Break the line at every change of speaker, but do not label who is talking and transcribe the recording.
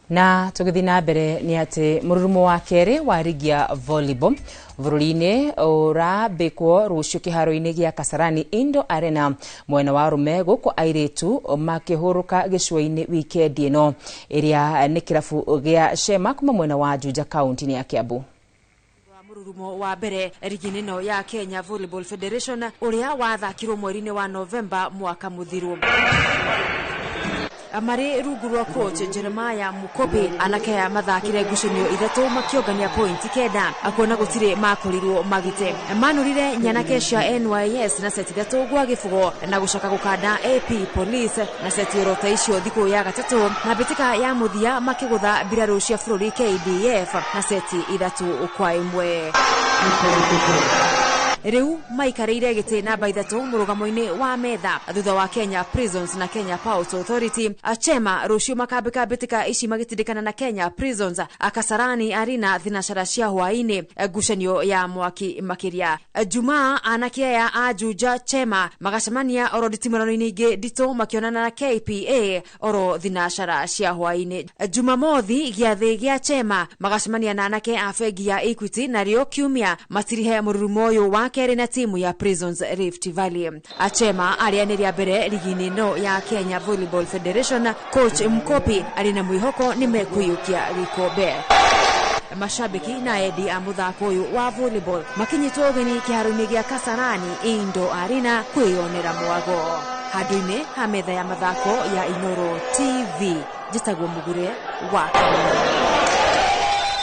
Na tugithina mbere ni ati mururumo wa keri wa rigi ya volleyball bururi-ini urambikwo rucio kiharo-ini gia Kasarani Indo Arena mwena wa rume guku airetu makihuruka gicua-ini weekend ino iria ni kirabu gia Shema kuma mwena wa Juja county ya Kiambu.
Mururumo wa mbere rigi no ya Kenya Volleyball Federation uria wathakirwo mweri-ini wa November mwaka muthiru. Amari rugurwa coach Jeremiah Mukobe anakea mathakire ngucanio ithatu makiongania point kenda akona gutire makorirwo magite manurire nyanake cia NYS na seti ithatu gwa gifugo na gucoka gukanda AP Police na seti rota icio thiku ya gatatu na bitika ya muthia makigutha biraru cia bururi KDF na seti ithatu kwa imwe. Riu maikareire gite namba ithatu murugamo-ini wa metha thutha wa Kenya Prisons na Kenya Pulse Authority. Chema rucio makambika bitika ici magitindikana na Kenya Prisons Kasarani Arena thinashara cia hwaini ngucanio ya mwaki makiria. Jumaa anakia a Juja Chema magacemania oro ditimorano-ini ingi ndito makionana na KPA oro thinashara cia hwaini. Jumamothi giathi gia Chema magacemania na anake a Fegi ya Equity na rio kiumia matirihe mururumo uyu wa keri na timu ya Prisons Rift Valley. Achema arianiria mbere ligi no ya Kenya Volleyball Federation. Coach Mkopi alina mwihoko nimekuyukia gikombe. Mashabiki na edi a muthako uyu wa volleyball makinyitwo ugeni kiharo-ini gia Kasarani Indo Arena kwiyonera mwago. Handu-ini ha metha ya mathako ya Inoro TV, Jitagwo Mugure wa